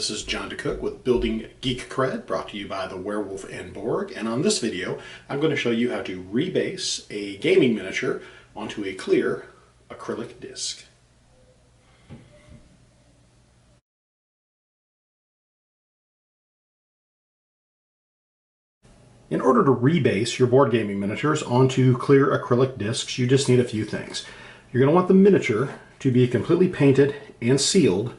this is John DeCocq with Building Geek Cred, brought to you by the Werewolf and Borg. And on this video, I'm going to show you how to rebase a gaming miniature onto a clear acrylic disc. In order to rebase your board gaming miniatures onto clear acrylic discs, you just need a few things. You're going to want the miniature to be completely painted and sealed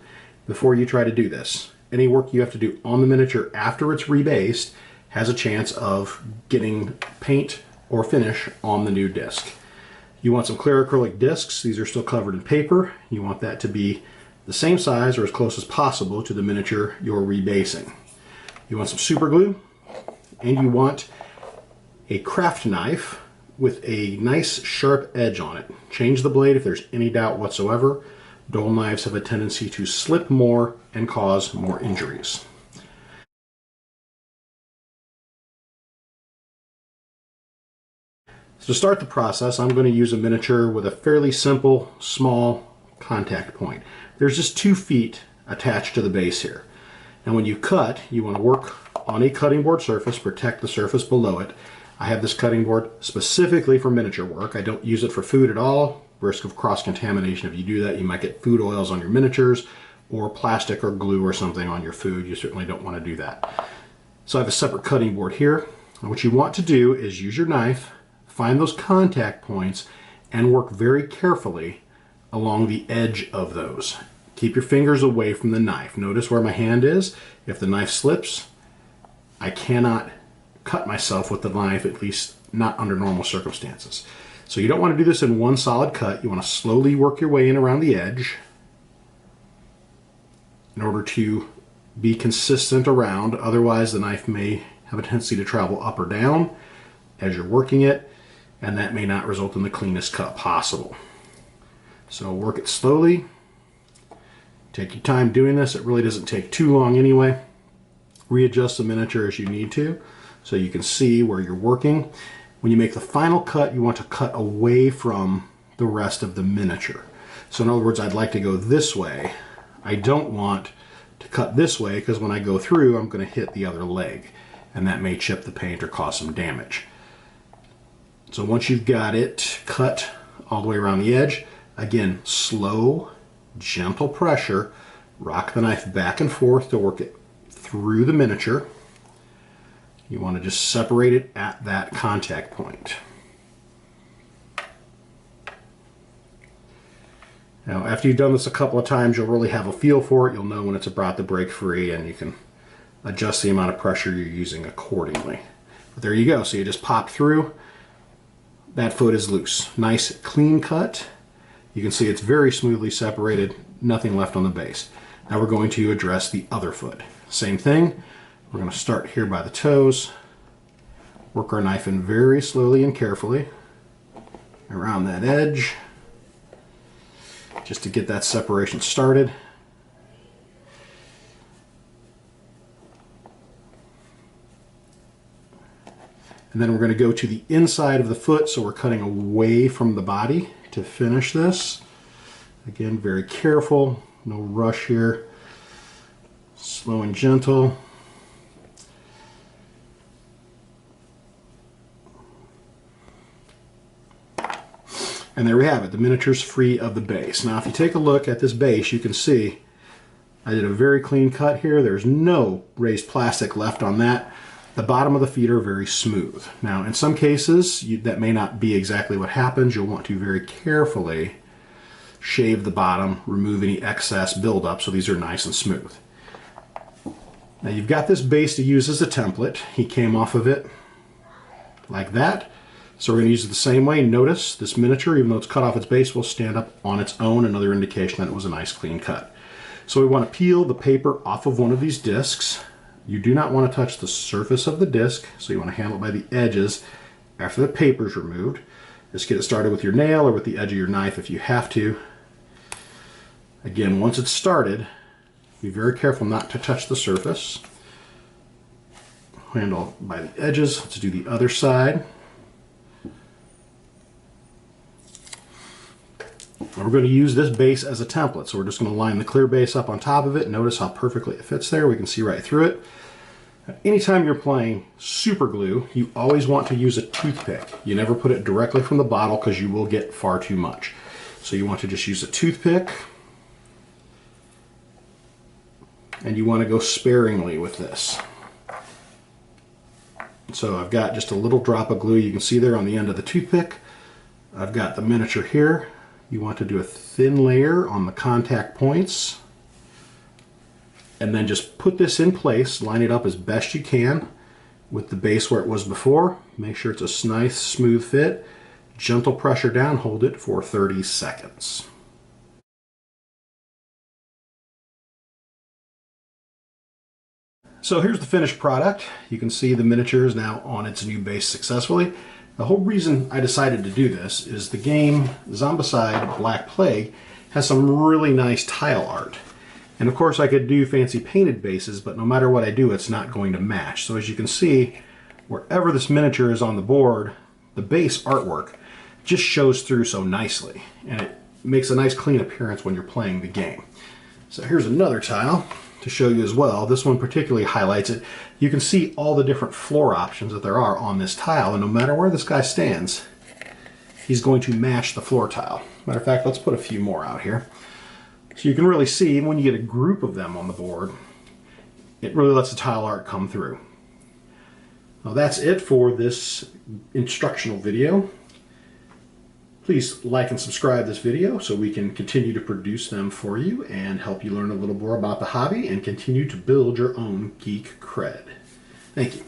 before you try to do this. Any work you have to do on the miniature after it's rebased has a chance of getting paint or finish on the new disc. You want some clear acrylic discs. These are still covered in paper. You want that to be the same size or as close as possible to the miniature you're rebasing. You want some super glue, and you want a craft knife with a nice sharp edge on it. Change the blade if there's any doubt whatsoever. Dull knives have a tendency to slip more and cause more injuries. So to start the process, I'm going to use a miniature with a fairly simple, small contact point. There's just 2 feet attached to the base here. And when you cut, you want to work on a cutting board surface, protect the surface below it. I have this cutting board specifically for miniature work. I don't use it for food at all. Risk of cross-contamination. If you do that, you might get food oils on your miniatures or plastic or glue or something on your food. You certainly don't want to do that. So I have a separate cutting board here. And what you want to do is use your knife, find those contact points, and work very carefully along the edge of those. Keep your fingers away from the knife. Notice where my hand is. If the knife slips, I cannot cut myself with the knife, at least not under normal circumstances. So you don't want to do this in one solid cut. You want to slowly work your way in around the edge in order to be consistent around. Otherwise, the knife may have a tendency to travel up or down as you're working it, and that may not result in the cleanest cut possible. So work it slowly. Take your time doing this. It really doesn't take too long anyway. Readjust the miniature as you need to so you can see where you're working. When you make the final cut, you want to cut away from the rest of the miniature. So in other words, I'd like to go this way. I don't want to cut this way because when I go through, I'm going to hit the other leg, and that may chip the paint or cause some damage. So once you've got it cut all the way around the edge, again, slow, gentle pressure. Rock the knife back and forth to work it through the miniature. You want to just separate it at that contact point. Now, after you've done this a couple of times, you'll really have a feel for it. You'll know when it's about to break free, and you can adjust the amount of pressure you're using accordingly. But there you go. So you just pop through. That foot is loose. Nice, clean cut. You can see it's very smoothly separated, nothing left on the base. Now we're going to address the other foot. Same thing. We're going to start here by the toes, work our knife in very slowly and carefully around that edge, just to get that separation started. And then we're going to go to the inside of the foot, so we're cutting away from the body to finish this. Again, very careful, no rush here, slow and gentle. And there we have it. The miniature's free of the base. Now, if you take a look at this base, you can see I did a very clean cut here. There's no raised plastic left on that. The bottom of the feet are very smooth. Now, in some cases, that may not be exactly what happens. You'll want to very carefully shave the bottom, remove any excess buildup, so these are nice and smooth. Now, you've got this base to use as a template. He came off of it like that. So we're going to use it the same way. Notice this miniature, even though it's cut off its base, will stand up on its own, another indication that it was a nice clean cut. So we want to peel the paper off of one of these discs. You do not want to touch the surface of the disc, so you want to handle it by the edges after the paper is removed. Just get it started with your nail or with the edge of your knife if you have to. Again, once it's started, be very careful not to touch the surface. Handle by the edges. Let's do the other side. And we're going to use this base as a template. So we're just going to line the clear base up on top of it. Notice how perfectly it fits there. We can see right through it. Anytime you're playing super glue, you always want to use a toothpick. You never put it directly from the bottle because you will get far too much. So you want to just use a toothpick, and you want to go sparingly with this. So I've got just a little drop of glue you can see there on the end of the toothpick. I've got the miniature here. You want to do a thin layer on the contact points. And then just put this in place, line it up as best you can with the base where it was before. Make sure it's a nice, smooth fit. Gentle pressure down, hold it for 30 seconds. So here's the finished product. You can see the miniature is now on its new base successfully. The whole reason I decided to do this is the game Zombicide Black Plague has some really nice tile art. And of course I could do fancy painted bases, but no matter what I do, it's not going to match. So as you can see, wherever this miniature is on the board, the base artwork just shows through so nicely. And it makes a nice clean appearance when you're playing the game. So here's another tile to show you as well. This one particularly highlights it. You can see all the different floor options that there are on this tile, and no matter where this guy stands, he's going to match the floor tile. Matter of fact, let's put a few more out here. So you can really see, even when you get a group of them on the board, it really lets the tile art come through. Well, that's it for this instructional video. Please like and subscribe this video so we can continue to produce them for you and help you learn a little more about the hobby and continue to build your own geek cred. Thank you.